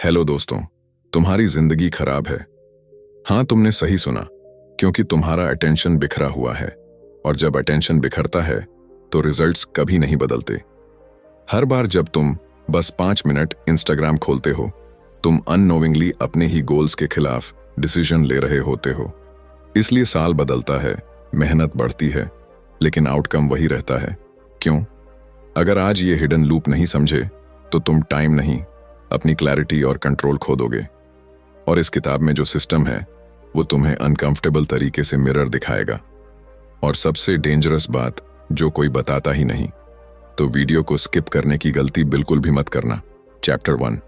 Hello दोस्तों, तुम्हारी जिंदगी खराब है। हाँ, तुमने सही सुना, क्योंकि तुम्हारा अटेंशन बिखरा हुआ है और जब अटेंशन बिखरता है तो रिजल्ट्स कभी नहीं बदलते। हर बार जब तुम बस 5 मिनट इंस्टाग्राम खोलते हो, तुम अननोविंगली अपने ही गोल्स के खिलाफ डिसीजन ले रहे होते हो। इसलिए साल बदलता है, मेहनत बढ़ती है, लेकिन आउटकम वही रहता है। क्यों? अगर आज ये हिडन लूप नहीं समझे तो तुम टाइम नहीं, अपनी क्लैरिटी और कंट्रोल खो दोगे। और इस किताब में जो सिस्टम है वो तुम्हें अनकंफर्टेबल तरीके से मिरर दिखाएगा। और सबसे डेंजरस बात, जो कोई बताता ही नहीं। तो वीडियो को स्किप करने की गलती बिल्कुल भी मत करना। चैप्टर 1।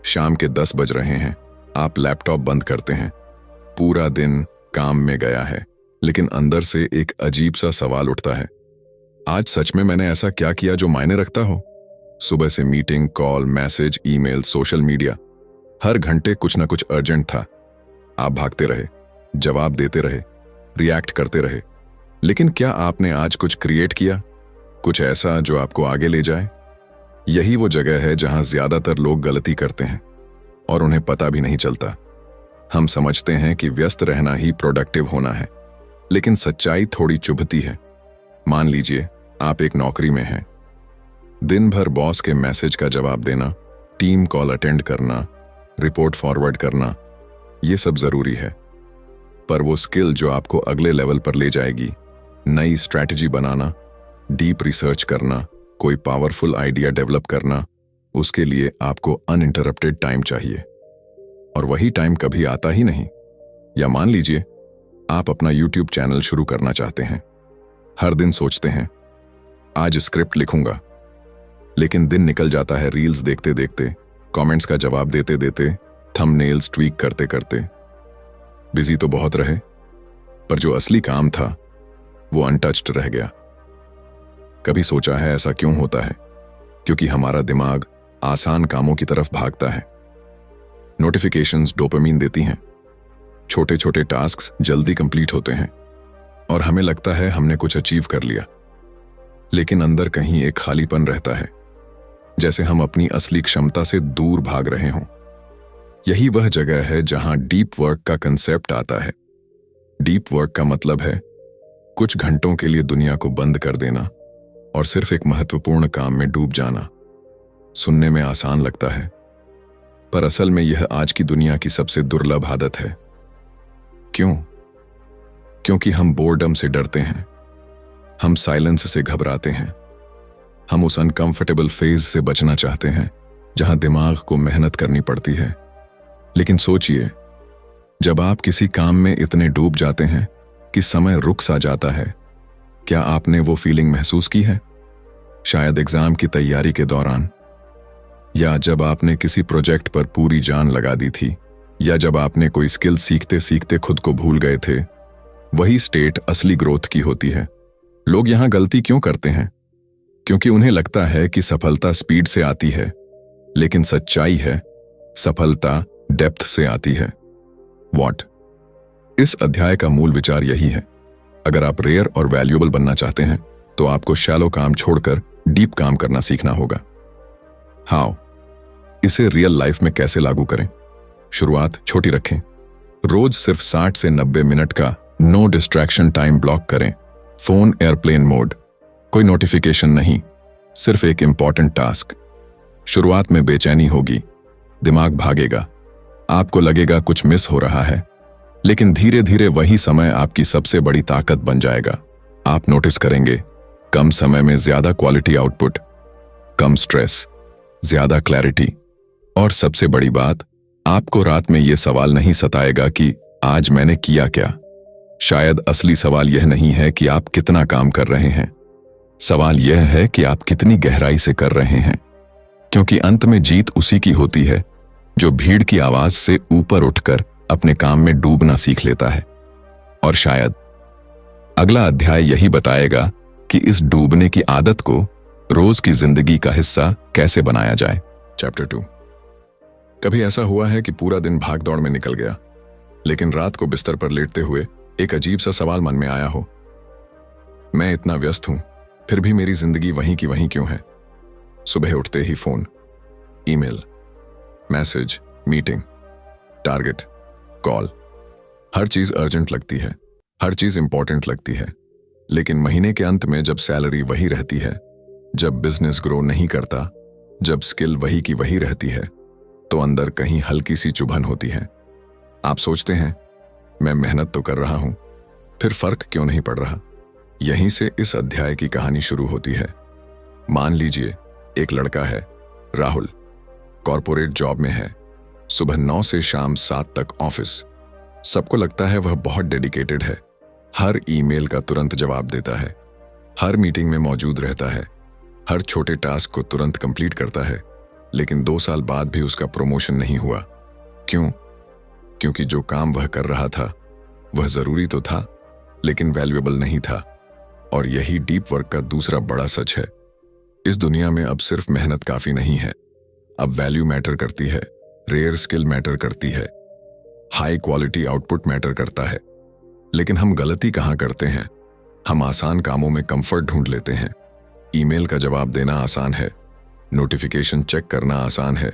शाम के 10 बज रहे हैं, आप लैपटॉप बंद करते हैं। पूरा दिन काम में गया है, लेकिन अंदर से एक अजीब सा सवाल उठता है, आज सच में मैंने ऐसा क्या किया जो मायने रखता हो? सुबह से meeting, call, message, email, social media, हर घंटे कुछ ना कुछ अर्जेंट था। आप भागते रहे, जवाब देते रहे, रिएक्ट करते रहे, लेकिन क्या आपने आज कुछ क्रिएट किया? कुछ ऐसा जो आपको आगे ले जाए? यही वो जगह है जहां ज्यादातर लोग गलती करते हैं और उन्हें पता भी नहीं चलता। हम समझते हैं कि व्यस्त रहना ही प्रोडक्टिव होना है, लेकिन सच्चाई थोड़ी चुभती है। मान लीजिए आप एक नौकरी में हैं। दिन भर बॉस के मैसेज का जवाब देना, टीम कॉल अटेंड करना, रिपोर्ट फॉरवर्ड करना, ये सब जरूरी है। पर वो स्किल जो आपको अगले लेवल पर ले जाएगी, नई स्ट्रैटेजी बनाना, डीप रिसर्च करना, कोई पावरफुल आइडिया डेवलप करना, उसके लिए आपको अनइंटरप्टेड टाइम चाहिए। और वही टाइम कभी आता ही नहीं। या मान लीजिए आप अपना यूट्यूब चैनल शुरू करना चाहते हैं। हर दिन सोचते हैं आज स्क्रिप्ट लिखूंगा, लेकिन दिन निकल जाता है रील्स देखते देखते, कमेंट्स का जवाब देते देते, थंबनेल्स ट्वीक करते करते। बिजी तो बहुत रहे, पर जो असली काम था वो अनटच्ड रह गया। कभी सोचा है ऐसा क्यों होता है? क्योंकि हमारा दिमाग आसान कामों की तरफ भागता है। नोटिफिकेशंस डोपामीन देती हैं, छोटे छोटे टास्क्स जल्दी कंप्लीट होते हैं और हमें लगता है हमने कुछ अचीव कर लिया। लेकिन अंदर कहीं एक खालीपन रहता है, जैसे हम अपनी असली क्षमता से दूर भाग रहे हों। यही वह जगह है जहां डीप वर्क का कंसेप्ट आता है। डीप वर्क का मतलब है कुछ घंटों के लिए दुनिया को बंद कर देना और सिर्फ एक महत्वपूर्ण काम में डूब जाना। सुनने में आसान लगता है, पर असल में यह आज की दुनिया की सबसे दुर्लभ आदत है। क्यों? क्योंकि हम बोर्डम से डरते हैं, हम साइलेंस से घबराते हैं, हम उस अनकंफर्टेबल फेज से बचना चाहते हैं जहां दिमाग को मेहनत करनी पड़ती है। लेकिन सोचिए, जब आप किसी काम में इतने डूब जाते हैं कि समय रुक सा जाता है, क्या आपने वो फीलिंग महसूस की है? शायद एग्जाम की तैयारी के दौरान, या जब आपने किसी प्रोजेक्ट पर पूरी जान लगा दी थी, या जब आपने कोई स्किल सीखते सीखते खुद को भूल गए थे। वही स्टेट असली ग्रोथ की होती है। लोग यहां गलती क्यों करते हैं? क्योंकि उन्हें लगता है कि सफलता स्पीड से आती है, लेकिन सच्चाई है सफलता डेप्थ से आती है। व्हाट? इस अध्याय का मूल विचार यही है। अगर आप रेयर और वैल्यूएबल बनना चाहते हैं तो आपको शैलो काम छोड़कर डीप काम करना सीखना होगा। हाउ? इसे रियल लाइफ में कैसे लागू करें? शुरुआत छोटी रखें। रोज सिर्फ 60 से 90 मिनट का नो डिस्ट्रैक्शन टाइम ब्लॉक करें। फोन एयरप्लेन मोड, कोई नोटिफिकेशन नहीं, सिर्फ एक इंपॉर्टेंट टास्क। शुरुआत में बेचैनी होगी, दिमाग भागेगा, आपको लगेगा कुछ मिस हो रहा है, लेकिन धीरे धीरे वही समय आपकी सबसे बड़ी ताकत बन जाएगा। आप नोटिस करेंगे कम समय में ज्यादा क्वालिटी आउटपुट, कम स्ट्रेस, ज्यादा क्लैरिटी। और सबसे बड़ी बात, आपको रात में यह सवाल नहीं सताएगा कि आज मैंने किया क्या। शायद असली सवाल यह नहीं है कि आप कितना काम कर रहे हैं, सवाल यह है कि आप कितनी गहराई से कर रहे हैं। क्योंकि अंत में जीत उसी की होती है जो भीड़ की आवाज से ऊपर उठकर अपने काम में डूबना सीख लेता है। और शायद अगला अध्याय यही बताएगा कि इस डूबने की आदत को रोज की जिंदगी का हिस्सा कैसे बनाया जाए। चैप्टर 2। कभी ऐसा हुआ है कि पूरा दिन भाग दौड़ में निकल गया, लेकिन रात को बिस्तर पर लेटते हुए एक अजीब सा सवाल मन में आया हो, मैं इतना व्यस्त हूं, फिर भी मेरी जिंदगी वहीं की वहीं क्यों है? सुबह उठते ही phone, email, message, meeting, target, call, हर चीज अर्जेंट लगती है, हर चीज इंपॉर्टेंट लगती है। लेकिन महीने के अंत में जब सैलरी वही रहती है, जब बिजनेस ग्रो नहीं करता, जब स्किल वही की वही रहती है, तो अंदर कहीं हल्की सी चुभन होती है। आप सोचते हैं मैं मेहनत तो कर रहा हूं, फिर फर्क क्यों नहीं पड़ रहा। यहीं से इस अध्याय की कहानी शुरू होती है। मान लीजिए एक लड़का है, राहुल, कॉर्पोरेट जॉब में है, सुबह 9 से शाम 7 तक ऑफिस। सबको लगता है वह बहुत डेडिकेटेड है, हर ईमेल का तुरंत जवाब देता है, हर मीटिंग में मौजूद रहता है, हर छोटे टास्क को तुरंत कंप्लीट करता है। लेकिन 2 साल बाद भी उसका प्रमोशन नहीं हुआ। क्यों? क्योंकि जो काम वह कर रहा था वह जरूरी तो था, लेकिन वैल्यूएबल नहीं था। और यही डीप वर्क का दूसरा बड़ा सच है। इस दुनिया में अब सिर्फ मेहनत काफी नहीं है, अब वैल्यू मैटर करती है, रेयर स्किल मैटर करती है, हाई क्वालिटी आउटपुट मैटर करता है। लेकिन हम गलती कहाँ करते हैं? हम आसान कामों में कंफर्ट ढूंढ लेते हैं। ईमेल का जवाब देना आसान है, नोटिफिकेशन चेक करना आसान है,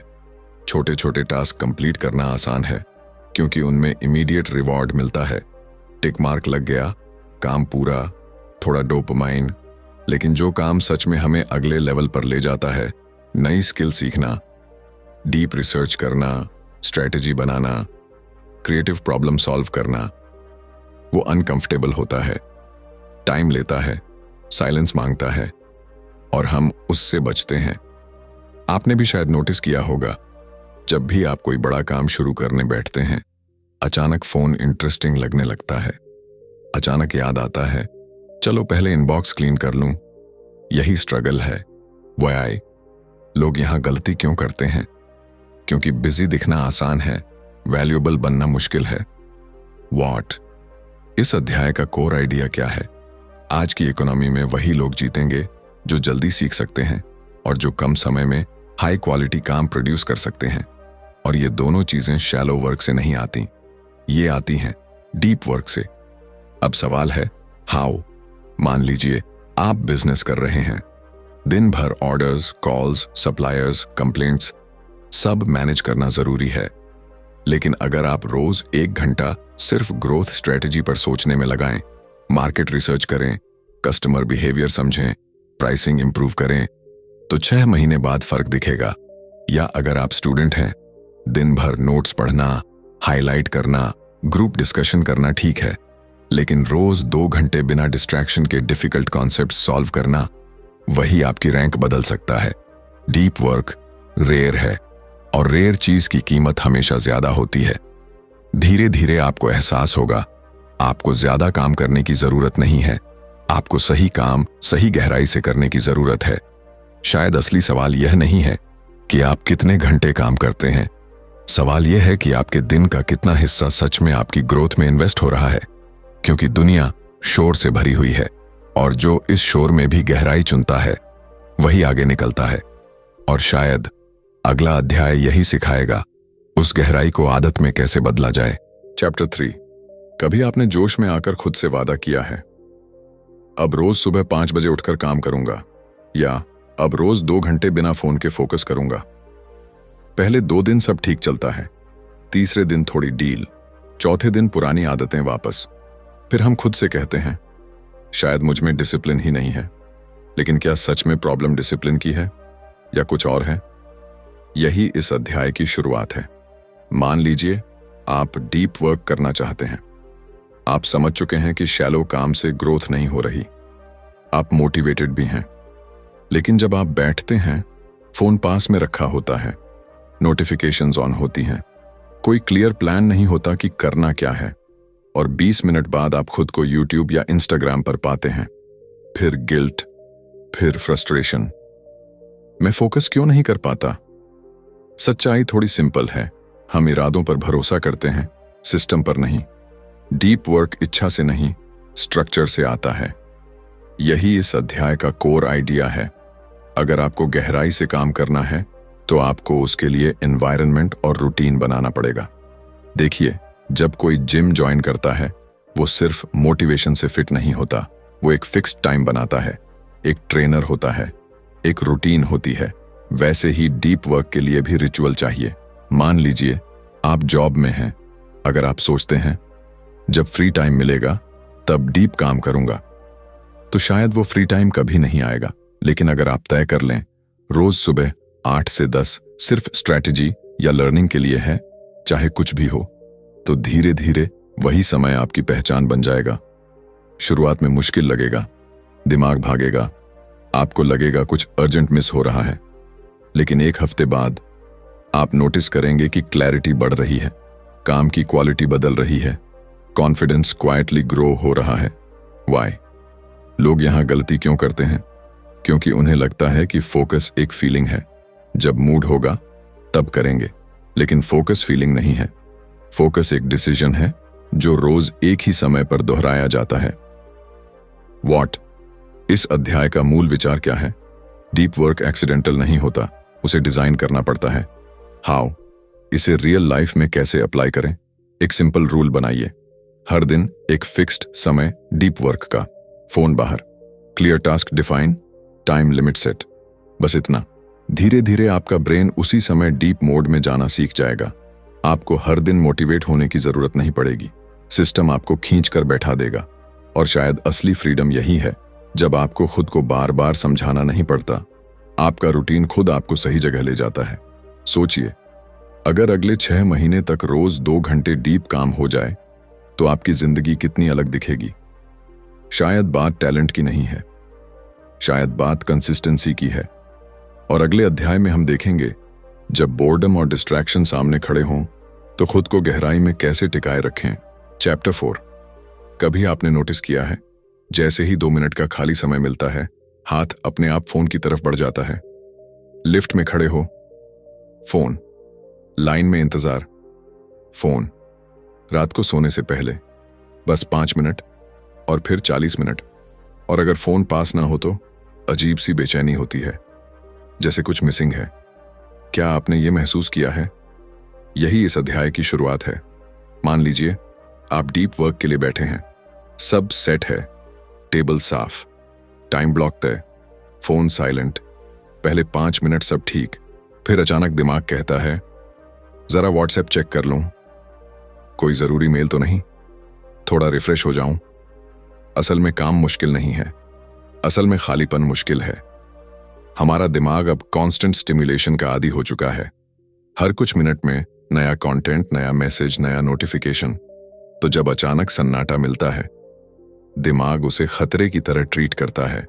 छोटे छोटे टास्क कंप्लीट करना आसान है, क्योंकि उनमें इमीडिएट रिवॉर्ड मिलता है। टिक मार्क लग गया, काम पूरा, थोड़ा डोपामाइन। लेकिन जो काम सच में हमें अगले लेवल पर ले जाता है, नई स्किल सीखना, डीप रिसर्च करना, स्ट्रेटजी बनाना, क्रिएटिव प्रॉब्लम सॉल्व करना, वो अनकंफर्टेबल होता है, टाइम लेता है, साइलेंस मांगता है, और हम उससे बचते हैं। आपने भी शायद नोटिस किया होगा, जब भी आप कोई बड़ा काम शुरू करने बैठते हैं, अचानक फोन इंटरेस्टिंग लगने लगता है। अचानक याद आता है, चलो पहले इनबॉक्स क्लीन कर लूं। यही स्ट्रगल है, व्हाई। लोग यहां गलती क्यों करते हैं? क्योंकि बिजी दिखना आसान है, वैल्यूएबल बनना मुश्किल है। व्हाट? इस अध्याय का कोर आइडिया क्या है? आज की इकोनॉमी में वही लोग जीतेंगे जो जल्दी सीख सकते हैं और जो कम समय में हाई क्वालिटी काम प्रोड्यूस कर सकते हैं। और ये दोनों चीजें शैलो वर्क से नहीं आती, ये आती हैं डीप वर्क से। अब सवाल है हाउ। मान लीजिए आप बिजनेस कर रहे हैं, दिन भर ऑर्डर्स, कॉल्स, सप्लायर्स, कंप्लेंट्स सब मैनेज करना जरूरी है। लेकिन अगर आप रोज 1 घंटा सिर्फ ग्रोथ स्ट्रेटजी पर सोचने में लगाएं, मार्केट रिसर्च करें, कस्टमर बिहेवियर समझें, प्राइसिंग इंप्रूव करें, तो 6 महीने बाद फर्क दिखेगा। या अगर आप स्टूडेंट हैं, दिन भर नोट्स पढ़ना, हाईलाइट करना, ग्रुप डिस्कशन करना ठीक है, लेकिन रोज 2 घंटे बिना डिस्ट्रैक्शन के डिफिकल्ट कॉन्सेप्ट सॉल्व करना, वही आपकी रैंक बदल सकता है। डीप वर्क रेयर है, और रेयर चीज की कीमत हमेशा ज्यादा होती है। धीरे धीरे आपको एहसास होगा, आपको ज्यादा काम करने की जरूरत नहीं है, आपको सही काम सही गहराई से करने की जरूरत है। शायद असली सवाल यह नहीं है कि आप कितने घंटे काम करते हैं, सवाल यह है कि आपके दिन का कितना हिस्सा सच में आपकी ग्रोथ में इन्वेस्ट हो रहा है। क्योंकि दुनिया शोर से भरी हुई है, और जो इस शोर में भी गहराई चुनता है वही आगे निकलता है। और शायद अगला अध्याय यही सिखाएगा उस गहराई को आदत में कैसे बदला जाए। चैप्टर 3। कभी आपने जोश में आकर खुद से वादा किया है, अब रोज सुबह 5 बजे उठकर काम करूंगा, या अब रोज 2 घंटे बिना फोन के फोकस करूंगा। पहले 2 दिन सब ठीक चलता है, तीसरे दिन थोड़ी डील, चौथे दिन पुरानी आदतें वापस। फिर हम खुद से कहते हैं शायद मुझ में डिसिप्लिन ही नहीं है। लेकिन क्या सच में प्रॉब्लम डिसिप्लिन की है या कुछ और है? यही इस अध्याय की शुरुआत है। मान लीजिए आप डीप वर्क करना चाहते हैं, आप समझ चुके हैं कि शैलो काम से ग्रोथ नहीं हो रही, आप मोटिवेटेड भी हैं, लेकिन जब आप बैठते हैं, फोन पास में रखा होता है, नोटिफिकेशंस ऑन होती हैं, कोई क्लियर प्लान नहीं होता कि करना क्या है, और 20 मिनट बाद आप खुद को यूट्यूब या इंस्टाग्राम पर पाते हैं। फिर गिल्ट, फिर फ्रस्ट्रेशन, मैं फोकस क्यों नहीं कर पाता? सच्चाई थोड़ी सिंपल है, हम इरादों पर भरोसा करते हैं, सिस्टम पर नहीं। डीप वर्क इच्छा से नहीं, स्ट्रक्चर से आता है। यही इस अध्याय का कोर आइडिया है। अगर आपको गहराई से काम करना है तो आपको उसके लिए एनवायरनमेंट और रूटीन बनाना पड़ेगा। देखिए, जब कोई जिम ज्वाइन करता है, वो सिर्फ मोटिवेशन से फिट नहीं होता, वो एक फिक्स्ड टाइम बनाता है, एक ट्रेनर होता है, एक रूटीन होती है। वैसे ही डीप वर्क के लिए भी रिचुअल चाहिए। मान लीजिए आप जॉब में हैं। अगर आप सोचते हैं जब फ्री टाइम मिलेगा तब डीप काम करूंगा, तो शायद वो फ्री टाइम कभी नहीं आएगा। लेकिन अगर आप तय कर लें रोज सुबह 8 से 10 सिर्फ स्ट्रैटेजी या लर्निंग के लिए है, चाहे कुछ भी हो, तो धीरे धीरे वही समय आपकी पहचान बन जाएगा। शुरुआत में मुश्किल लगेगा, दिमाग भागेगा, आपको लगेगा कुछ अर्जेंट मिस हो रहा है, लेकिन एक हफ्ते बाद आप नोटिस करेंगे कि क्लैरिटी बढ़ रही है, काम की क्वालिटी बदल रही है, कॉन्फिडेंस क्वाइटली ग्रो हो रहा है। वाई? लोग यहां गलती क्यों करते हैं? क्योंकि उन्हें लगता है कि फोकस एक फीलिंग है, जब मूड होगा तब करेंगे, लेकिन फोकस फीलिंग नहीं है। फोकस एक डिसीजन है जो रोज एक ही समय पर दोहराया जाता है। व्हाट? इस अध्याय का मूल विचार क्या है? डीप वर्क एक्सीडेंटल नहीं होता, उसे डिजाइन करना पड़ता है। हाउ? इसे रियल लाइफ में कैसे अप्लाई करें? एक सिंपल रूल बनाइए, हर दिन एक फिक्स्ड समय डीप वर्क का, फोन बाहर, clear task define, time limit set. बस इतना। धीरे धीरे आपका ब्रेन उसी समय डीप मोड में जाना सीख जाएगा। आपको हर दिन मोटिवेट होने की जरूरत नहीं पड़ेगी, सिस्टम आपको खींच कर बैठा देगा। और शायद असली फ्रीडम यही है, जब आपको खुद को बार बार समझाना नहीं पड़ता, आपका रूटीन खुद आपको सही जगह ले जाता है। सोचिए, अगर अगले 6 महीने तक रोज 2 घंटे डीप काम हो जाए तो आपकी जिंदगी कितनी अलग दिखेगी। शायद बात टैलेंट की नहीं है, शायद बात कंसिस्टेंसी की है। और अगले अध्याय में हम देखेंगे जब बोर्डम और डिस्ट्रैक्शन सामने खड़े हों तो खुद को गहराई में कैसे टिकाए रखें। चैप्टर 4। कभी आपने नोटिस किया है, जैसे ही 2 मिनट का खाली समय मिलता है, हाथ अपने आप फोन की तरफ बढ़ जाता है। लिफ्ट में खड़े हो, फोन, लाइन में इंतजार, फोन, रात को सोने से पहले बस 5 मिनट, और फिर 40 मिनट। और अगर फोन पास ना हो तो अजीब सी बेचैनी होती है, जैसे कुछ मिसिंग है। क्या आपने ये महसूस किया है? यही इस अध्याय की शुरुआत है। मान लीजिए आप डीप वर्क के लिए बैठे हैं, सब सेट है, टेबल साफ, टाइम ब्लॉक तय, फोन साइलेंट, पहले 5 मिनट सब ठीक, फिर अचानक दिमाग कहता है जरा व्हाट्सएप चेक कर लूं, कोई जरूरी मेल तो नहीं, थोड़ा रिफ्रेश हो जाऊं। असल में काम मुश्किल नहीं है, असल में खालीपन मुश्किल है। हमारा दिमाग अब कांस्टेंट स्टिमुलेशन का आदी हो चुका है। हर कुछ मिनट में नया कंटेंट, नया मैसेज, नया नोटिफिकेशन। तो जब अचानक सन्नाटा मिलता है, दिमाग उसे खतरे की तरह ट्रीट करता है।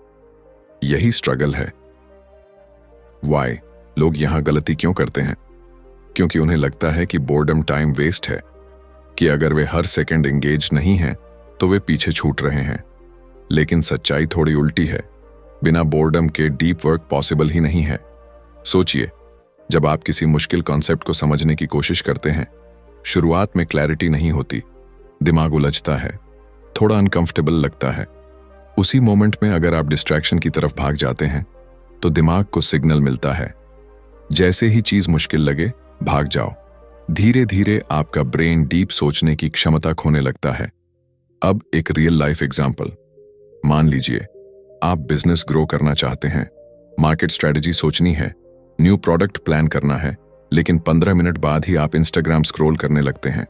यही स्ट्रगल है। वाई? लोग यहां गलती क्यों करते हैं? क्योंकि उन्हें लगता है कि बोर्डम टाइम वेस्ट है, कि अगर वे हर सेकंड एंगेज नहीं हैं तो वे पीछे छूट रहे हैं। लेकिन सच्चाई थोड़ी उल्टी है। बिना बोर्डम के डीप वर्क पॉसिबल ही नहीं है। सोचिए, जब आप किसी मुश्किल कॉन्सेप्ट को समझने की कोशिश करते हैं, शुरुआत में क्लैरिटी नहीं होती, दिमाग उलझता है, थोड़ा अनकंफर्टेबल लगता है। उसी मोमेंट में अगर आप डिस्ट्रैक्शन की तरफ भाग जाते हैं तो दिमाग को सिग्नल मिलता है, जैसे ही चीज मुश्किल लगे भाग जाओ। धीरे धीरे आपका ब्रेन डीप सोचने की क्षमता खोने लगता है। अब एक रियल लाइफ एग्जांपल। मान लीजिए आप बिजनेस ग्रो करना चाहते हैं, मार्केट स्ट्रेटजी सोचनी है, न्यू प्रोडक्ट प्लान करना है, लेकिन 15 मिनट बाद ही आप इंस्टाग्राम स्क्रॉल करने लगते हैं।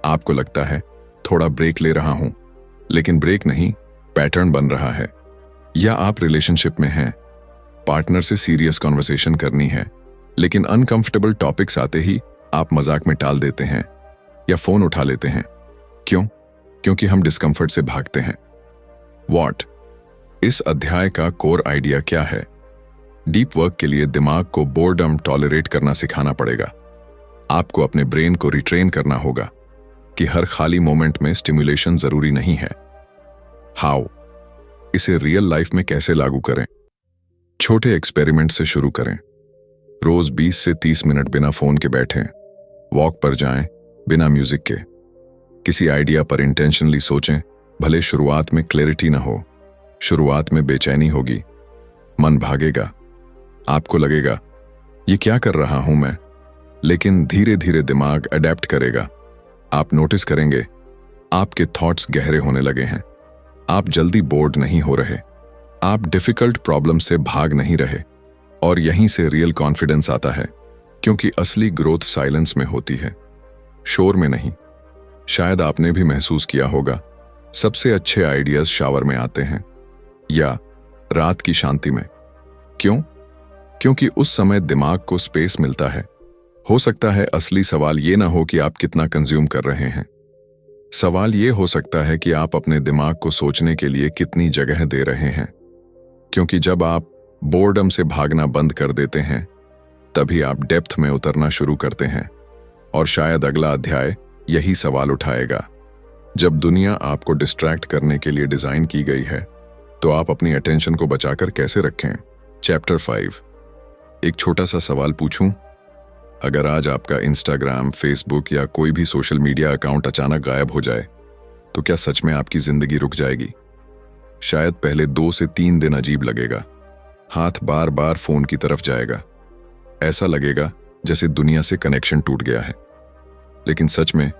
आपको लगता है थोड़ा ब्रेक ले रहा हूं, लेकिन ब्रेक नहीं, पैटर्न बन रहा है। या आप रिलेशनशिप में हैं, पार्टनर से सीरियस कॉन्वर्सेशन करनी है, लेकिन अनकंफर्टेबल टॉपिक्स आते ही आप मजाक में टाल देते हैं या फोन उठा लेते हैं। क्यों? क्योंकि हम डिस्कंफर्ट से भागते हैं। व्हाट? इस अध्याय का कोर आइडिया क्या है? डीप वर्क के लिए दिमाग को बोर्डम टॉलरेट करना सिखाना पड़ेगा। आपको अपने ब्रेन को रिट्रेन करना होगा कि हर खाली मोमेंट में स्टिमुलेशन जरूरी नहीं है। हाउ? इसे रियल लाइफ में कैसे लागू करें? छोटे एक्सपेरिमेंट से शुरू करें। रोज 20 से 30 मिनट बिना फोन के बैठें, वॉक पर जाएं बिना म्यूजिक के, किसी आइडिया पर इंटेंशनली सोचें। भले शुरुआत में क्लैरिटी ना हो, शुरुआत में बेचैनी होगी, मन भागेगा, आपको लगेगा ये क्या कर रहा हूं मैं, लेकिन धीरे धीरे दिमाग अडेप्ट करेगा। आप नोटिस करेंगे आपके थॉट्स गहरे होने लगे हैं। आप जल्दी बोर्ड नहीं हो रहे, आप डिफिकल्ट प्रॉब्लम से भाग नहीं रहे, और यहीं से रियल कॉन्फिडेंस आता है। क्योंकि असली ग्रोथ साइलेंस में होती है, शोर में नहीं। शायद आपने भी महसूस किया होगा, सबसे अच्छे आइडियाज शावर में आते हैं या रात की शांति में। क्यों? क्योंकि उस समय दिमाग को स्पेस मिलता है। हो सकता है असली सवाल ये ना हो कि आप कितना कंज्यूम कर रहे हैं। सवाल ये हो सकता है कि आप अपने दिमाग को सोचने के लिए कितनी जगह दे रहे हैं। क्योंकि जब आप बोर्डम से भागना बंद कर देते हैं, तभी आप डेप्थ में उतरना शुरू करते हैं। और शायद अगला अध्याय यही सवाल उठाएगा। जब दुनिया आपको डिस्ट्रैक्ट करने के लिए डिजाइन की गई है, तो आप अपनी अटेंशन को बचाकर कैसे रखें? चैप्टर 5। एक छोटा सा सवाल पूछूं? अगर आज आपका इंस्टाग्राम, फेसबुक या कोई भी सोशल मीडिया अकाउंट अचानक गायब हो जाए, तो क्या सच में आपकी जिंदगी रुक जाएगी? शायद पहले 2 से 3 दिन अजीब लगेगा। हाथ बार बार फोन की तरफ जाएगा। ऐसा लगेगा जैसे दुनिया से कनेक्शन टूट गया है। लेकिन सच में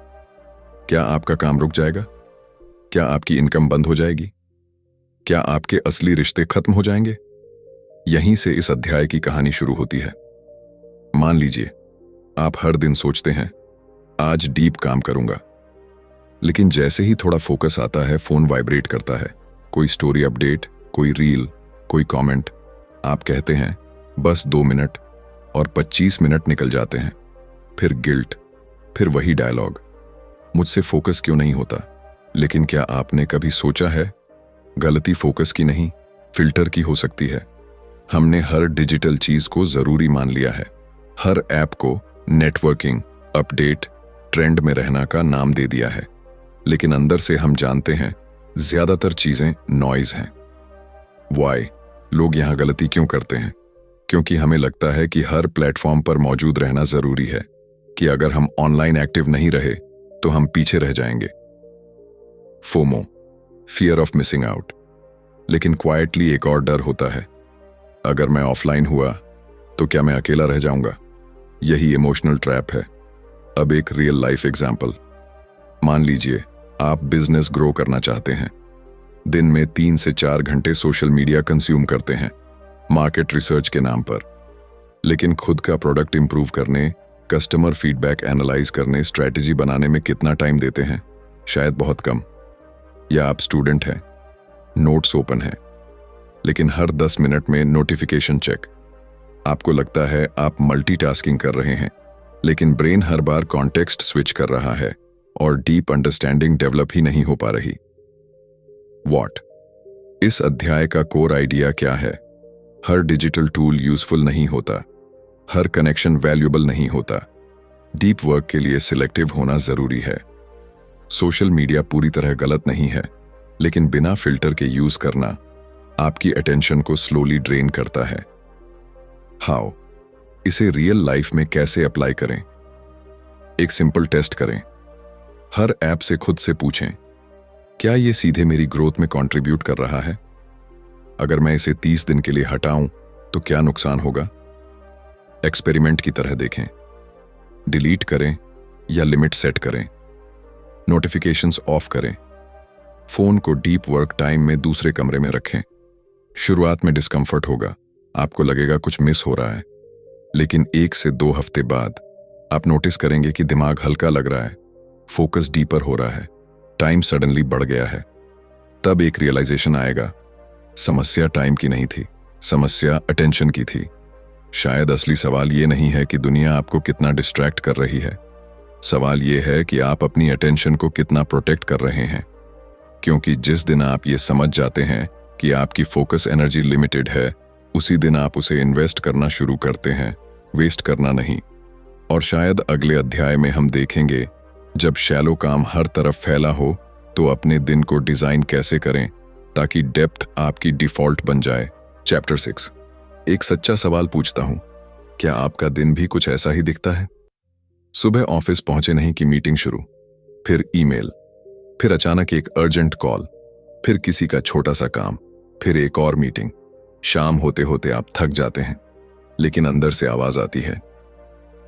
क्या आपका काम रुक जाएगा? क्या आपकी इनकम बंद हो जाएगी? क्या आपके असली रिश्ते खत्म हो जाएंगे? यहीं से इस अध्याय की कहानी शुरू होती है। मान लीजिए आप हर दिन सोचते हैं, आज डीप काम करूंगा, लेकिन जैसे ही थोड़ा फोकस आता है, फोन वाइब्रेट करता है। कोई स्टोरी अपडेट, कोई रील, कोई कमेंट। आप कहते हैं बस 2 मिनट, और 25 मिनट निकल जाते हैं। फिर गिल्ट, फिर वही डायलॉग, मुझसे फोकस क्यों नहीं होता? लेकिन क्या आपने कभी सोचा है, गलती फोकस की नहीं, फिल्टर की हो सकती है। हमने हर डिजिटल चीज को जरूरी मान लिया है। हर ऐप को नेटवर्किंग, अपडेट, ट्रेंड में रहना का नाम दे दिया है। लेकिन अंदर से हम जानते हैं ज्यादातर चीजें नॉइज हैं। वाई? लोग यहां गलती क्यों करते हैं? क्योंकि हमें लगता है कि हर प्लेटफॉर्म पर मौजूद रहना जरूरी है, कि अगर हम ऑनलाइन एक्टिव नहीं रहे तो हम पीछे रह जाएंगे। FOMO, fear of missing out. लेकिन क्वाइटली एक और डर होता है, अगर मैं ऑफलाइन हुआ तो क्या मैं अकेला रह जाऊंगा? यही इमोशनल ट्रैप है। अब एक रियल लाइफ एग्जाम्पल। मान लीजिए आप बिजनेस ग्रो करना चाहते हैं। दिन में 3 से 4 घंटे सोशल मीडिया कंज्यूम करते हैं, मार्केट रिसर्च के नाम पर। लेकिन खुद का प्रोडक्ट इंप्रूव करने, कस्टमर फीडबैक एनालाइज करने, स्ट्रैटेजी बनाने में कितना टाइम देते हैं? शायद बहुत कम। या आप स्टूडेंट हैं, नोट्स ओपन है, लेकिन हर 10 मिनट में नोटिफिकेशन चेक। आपको लगता है आप मल्टीटास्किंग कर रहे हैं, लेकिन ब्रेन हर बार कॉन्टेक्स्ट स्विच कर रहा है और डीप अंडरस्टैंडिंग डेवलप ही नहीं हो पा रही। व्हाट? इस अध्याय का कोर आइडिया क्या है? हर डिजिटल टूल यूजफुल नहीं होता, हर कनेक्शन वैल्यूएबल नहीं होता। डीप वर्क के लिए सिलेक्टिव होना जरूरी है। सोशल मीडिया पूरी तरह गलत नहीं है, लेकिन बिना फिल्टर के यूज करना आपकी अटेंशन को स्लोली ड्रेन करता है। हाउ? इसे रियल लाइफ में कैसे अप्लाई करें? एक सिंपल टेस्ट करें। हर ऐप से खुद से पूछें, क्या यह सीधे मेरी ग्रोथ में कंट्रीब्यूट कर रहा है? अगर मैं इसे 30 दिन के लिए हटाऊं तो क्या नुकसान होगा? एक्सपेरिमेंट की तरह देखें। डिलीट करें या लिमिट सेट करें। नोटिफिकेशंस ऑफ करें। फोन को डीप वर्क टाइम में दूसरे कमरे में रखें। शुरुआत में डिस्कंफर्ट होगा, आपको लगेगा कुछ मिस हो रहा है, लेकिन 1 से 2 हफ्ते बाद आप नोटिस करेंगे कि दिमाग हल्का लग रहा है, फोकस डीपर हो रहा है, टाइम सडनली बढ़ गया है। तब एक रियलाइजेशन आएगा, समस्या टाइम की नहीं थी, समस्या अटेंशन की थी। शायद असली सवाल ये नहीं है कि दुनिया आपको कितना डिस्ट्रैक्ट कर रही है, सवाल ये है कि आप अपनी अटेंशन को कितना प्रोटेक्ट कर रहे हैं। क्योंकि जिस दिन आप ये समझ जाते हैं कि आपकी फोकस एनर्जी लिमिटेड है, उसी दिन आप उसे इन्वेस्ट करना शुरू करते हैं, वेस्ट करना नहीं। और शायद अगले अध्याय में हम देखेंगे, जब शैलो काम हर तरफ फैला हो तो अपने दिन को डिजाइन कैसे करें ताकि डेप्थ आपकी डिफॉल्ट बन जाए। चैप्टर 6। एक सच्चा सवाल पूछता हूं, क्या आपका दिन भी कुछ ऐसा ही दिखता है? सुबह ऑफिस पहुंचे नहीं कि मीटिंग शुरू, फिर ईमेल, फिर अचानक एक अर्जेंट कॉल, फिर किसी का छोटा सा काम, फिर एक और मीटिंग। शाम होते होते आप थक जाते हैं, लेकिन अंदर से आवाज आती है,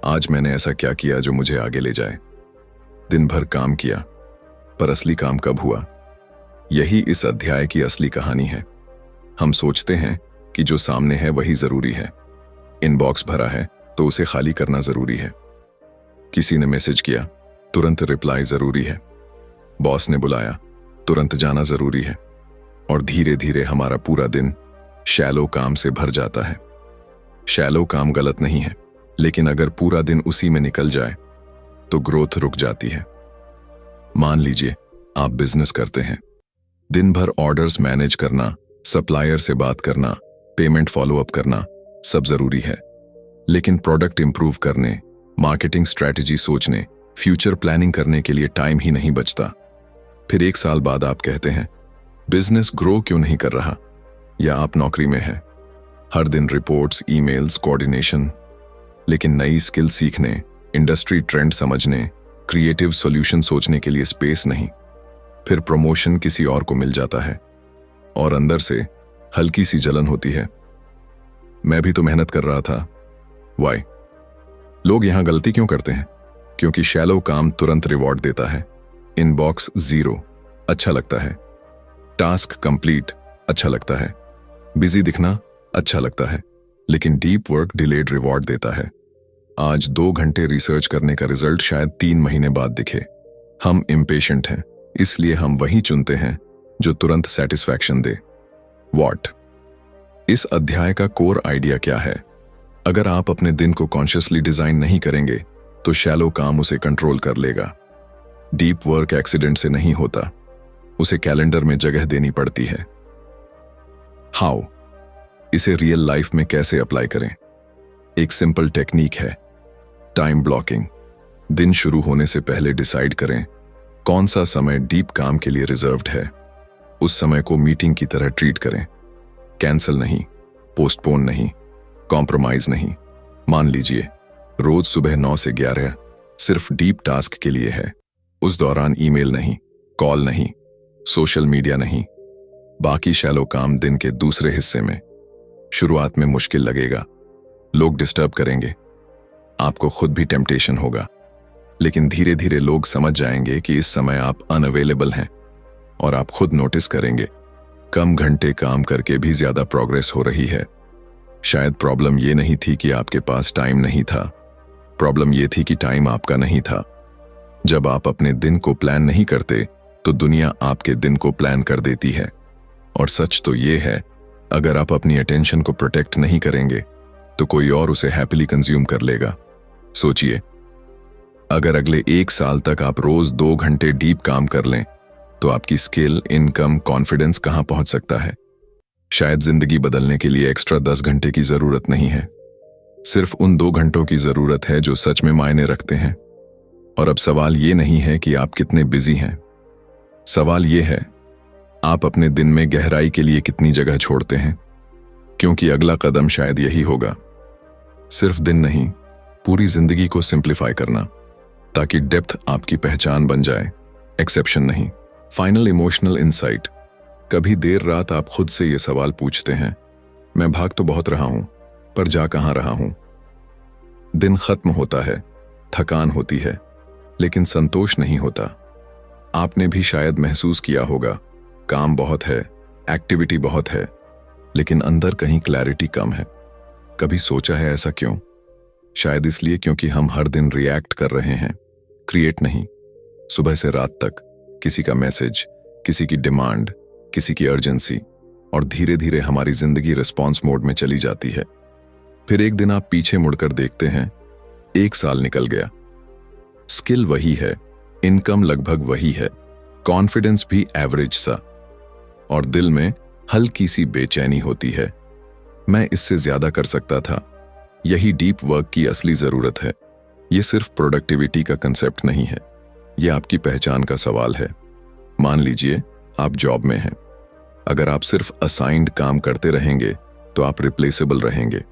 आज मैंने ऐसा क्या किया जो मुझे आगे ले जाए? दिन भर काम किया, पर असली काम कब हुआ? यही इस अध्याय की असली कहानी है। हम सोचते हैं कि जो सामने है वही जरूरी है। इनबॉक्स भरा है, तो उसे खाली करना जरूरी है। किसी ने मैसेज किया, तुरंत रिप्लाई जरूरी है। बॉस ने बुलाया, तुरंत जाना जरूरी है। और धीरे धीरे हमारा पूरा दिन शैलो काम से भर जाता है। शैलो काम गलत नहीं है, लेकिन अगर पूरा दिन उसी में निकल जाए तो ग्रोथ रुक जाती है। मान लीजिए आप बिजनेस करते हैं। दिन भर ऑर्डर्स मैनेज करना, सप्लायर से बात करना, पेमेंट फॉलो अप करना सब जरूरी है, लेकिन प्रोडक्ट इंप्रूव करने, मार्केटिंग स्ट्रैटेजी सोचने, फ्यूचर प्लानिंग करने के लिए टाइम ही नहीं बचता। फिर 1 साल बाद आप कहते हैं बिजनेस ग्रो क्यों नहीं कर रहा, या आप नौकरी में हैं, हर दिन रिपोर्ट्स, ईमेल्स, कोऑर्डिनेशन, लेकिन नई स्किल सीखने, इंडस्ट्री ट्रेंड समझने, क्रिएटिव सॉल्यूशन सोचने के लिए स्पेस नहीं। फिर प्रमोशन किसी और को मिल जाता है और अंदर से हल्की सी जलन होती है, मैं भी तो मेहनत कर रहा था, वाई। लोग यहां गलती क्यों करते हैं? क्योंकि शैलो काम तुरंत रिवॉर्ड देता है। इनबॉक्स 0 अच्छा लगता है, टास्क कंप्लीट अच्छा लगता है, बिजी दिखना अच्छा लगता है, लेकिन डीप वर्क डिलेड रिवॉर्ड देता है। आज 2 घंटे रिसर्च करने का रिजल्ट शायद 3 महीने बाद दिखे। हम इम्पेशेंट हैं, इसलिए हम वही चुनते हैं जो तुरंत सेटिस्फैक्शन दे। व्हाट? इस अध्याय का कोर आइडिया क्या है? अगर आप अपने दिन को कॉन्शियसली डिजाइन नहीं करेंगे तो शैलो काम उसे कंट्रोल कर लेगा। डीप वर्क एक्सीडेंट से नहीं होता, उसे कैलेंडर में जगह देनी पड़ती है। हाउ? इसे रियल लाइफ में कैसे अप्लाई करें? एक सिंपल टेक्निक है, टाइम ब्लॉकिंग। दिन शुरू होने से पहले डिसाइड करें कौन सा समय डीप काम के लिए रिजर्व्ड है। उस समय को मीटिंग की तरह ट्रीट करें, कैंसिल नहीं, पोस्टपोन नहीं, कॉम्प्रोमाइज नहीं। मान लीजिए रोज सुबह 9 से 11 सिर्फ डीप टास्क के लिए है। उस दौरान ईमेल नहीं, कॉल नहीं, सोशल मीडिया नहीं, बाकी शैलो काम दिन के दूसरे हिस्से में। शुरुआत में मुश्किल लगेगा, लोग डिस्टर्ब करेंगे, आपको खुद भी टेम्पटेशन होगा, लेकिन धीरे धीरे लोग समझ जाएंगे कि इस समय आप अनअवेलेबल हैं और आप खुद नोटिस करेंगे कम घंटे काम करके भी ज्यादा प्रोग्रेस हो रही है। शायद प्रॉब्लम ये नहीं थी कि आपके पास टाइम नहीं था, प्रॉब्लम ये थी कि टाइम आपका नहीं था। जब आप अपने दिन को प्लान नहीं करते तो दुनिया आपके दिन को प्लान कर देती है। और सच तो ये है, अगर आप अपनी अटेंशन को प्रोटेक्ट नहीं करेंगे तो कोई और उसे हैप्पीली कंज्यूम कर लेगा। सोचिए, अगर अगले 1 साल तक आप रोज 2 घंटे डीप काम कर लें तो आपकी स्किल, इनकम, कॉन्फिडेंस कहां पहुंच सकता है। शायद जिंदगी बदलने के लिए एक्स्ट्रा 10 घंटे की जरूरत नहीं है, सिर्फ उन 2 घंटों की जरूरत है जो सच में मायने रखते हैं। और अब सवाल ये नहीं है कि आप कितने बिजी हैं, सवाल ये है आप अपने दिन में गहराई के लिए कितनी जगह छोड़ते हैं। क्योंकि अगला कदम शायद यही होगा, सिर्फ दिन नहीं, पूरी जिंदगी को सिंप्लीफाई करना, ताकि डेप्थ आपकी पहचान बन जाए, एक्सेप्शन नहीं। Final emotional insight. कभी देर रात आप खुद से ये सवाल पूछते हैं, मैं भाग तो बहुत रहा हूं, पर जा कहां रहा हूं। दिन खत्म होता है, थकान होती है, लेकिन संतोष नहीं होता। आपने भी शायद महसूस किया होगा, काम बहुत है, एक्टिविटी बहुत है, लेकिन अंदर कहीं क्लैरिटी कम है। कभी सोचा है ऐसा क्यों? शायद इसलिए क्योंकि हम हर दिन रिएक्ट कर रहे हैं, क्रिएट नहीं। सुबह से रात तक किसी का मैसेज, किसी की डिमांड, किसी की अर्जेंसी, और धीरे धीरे हमारी जिंदगी रिस्पॉन्स मोड में चली जाती है। फिर एक दिन आप पीछे मुड़कर देखते हैं, 1 साल निकल गया, स्किल वही है, इनकम लगभग वही है, कॉन्फिडेंस भी एवरेज सा, और दिल में हल्की सी बेचैनी होती है, मैं इससे ज्यादा कर सकता था। यही डीप वर्क की असली जरूरत है। ये सिर्फ प्रोडक्टिविटी का कंसेप्ट नहीं है, ये आपकी पहचान का सवाल है। मान लीजिए आप जॉब में हैं, अगर आप सिर्फ असाइंड काम करते रहेंगे तो आप रिप्लेसेबल रहेंगे,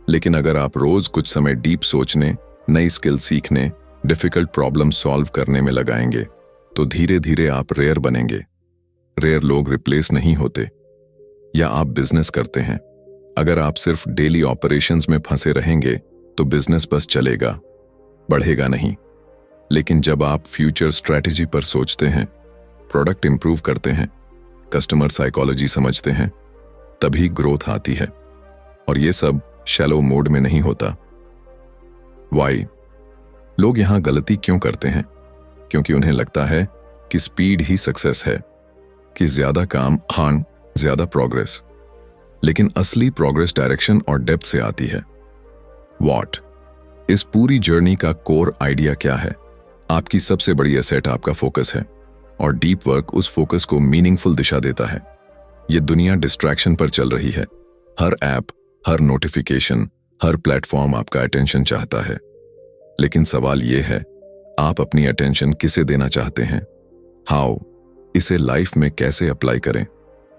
लेकिन अगर आप रोज कुछ समय डीप सोचने, नई स्किल सीखने, डिफिकल्ट प्रॉब्लम सॉल्व करने में लगाएंगे तो धीरे धीरे आप रेयर बनेंगे। रेयर लोग रिप्लेस नहीं होते। या आप बिजनेस करते हैं, अगर आप सिर्फ डेली ऑपरेशंस में फंसे रहेंगे तो बिजनेस बस चलेगा, बढ़ेगा नहीं। लेकिन जब आप फ्यूचर स्ट्रैटेजी पर सोचते हैं, प्रोडक्ट इंप्रूव करते हैं, कस्टमर साइकोलॉजी समझते हैं, तभी ग्रोथ आती है। और ये सब शैलो मोड में नहीं होता, वाई। लोग यहां गलती क्यों करते हैं? क्योंकि उन्हें लगता है कि स्पीड ही सक्सेस है, कि ज्यादा काम हान ज्यादा प्रोग्रेस। लेकिन असली प्रोग्रेस डायरेक्शन और डेप्थ से आती है। व्हाट? इस पूरी जर्नी का कोर आइडिया क्या है? आपकी सबसे बड़ी एसेट आपका फोकस है, और डीप वर्क उस फोकस को मीनिंगफुल दिशा देता है। ये दुनिया डिस्ट्रैक्शन पर चल रही है। हर ऐप, हर नोटिफिकेशन, हर प्लेटफॉर्म आपका अटेंशन चाहता है। लेकिन सवाल यह है, आप अपनी अटेंशन किसे देना चाहते हैं? हाउ? इसे लाइफ में कैसे अप्लाई करें?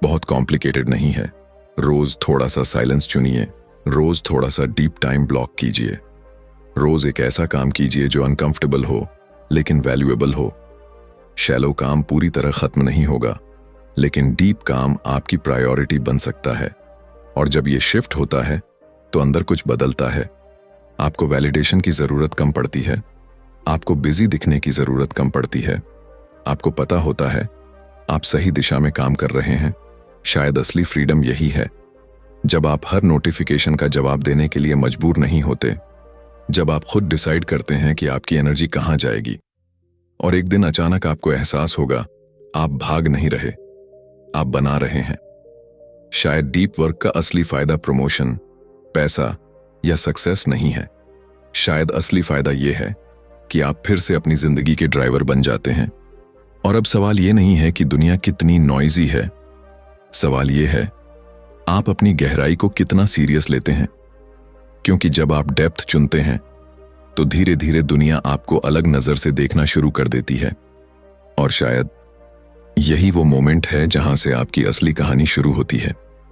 बहुत कॉम्प्लिकेटेड नहीं है। रोज थोड़ा सा साइलेंस चुनिए, रोज थोड़ा सा डीप टाइम ब्लॉक कीजिए, रोज एक ऐसा काम कीजिए जो अनकंफर्टेबल हो लेकिन वैल्यूएबल हो। शैलो काम पूरी तरह खत्म नहीं होगा, लेकिन डीप काम आपकी प्रायोरिटी बन सकता है। और जब ये शिफ्ट होता है तो अंदर कुछ बदलता है। आपको वैलिडेशन की जरूरत कम पड़ती है, आपको बिजी दिखने की जरूरत कम पड़ती है। आपको पता होता है आप सही दिशा में काम कर रहे हैं। शायद असली फ्रीडम यही है, जब आप हर नोटिफिकेशन का जवाब देने के लिए मजबूर नहीं होते, जब आप खुद डिसाइड करते हैं कि आपकी एनर्जी कहां जाएगी। और एक दिन अचानक आपको एहसास होगा, आप भाग नहीं रहे, आप बना रहे हैं। शायद डीप वर्क का असली फायदा प्रमोशन, पैसा या सक्सेस नहीं है। शायद असली फायदा यह है कि आप फिर से अपनी जिंदगी के ड्राइवर बन जाते हैं। और अब सवाल यह नहीं है कि दुनिया कितनी नॉइजी है, सवाल यह है आप अपनी गहराई को कितना सीरियस लेते हैं। क्योंकि जब आप डेप्थ चुनते हैं तो धीरे धीरे दुनिया आपको अलग नजर से देखना शुरू कर देती है। और शायद यही वो मोमेंट है जहां से आपकी असली कहानी शुरू होती है।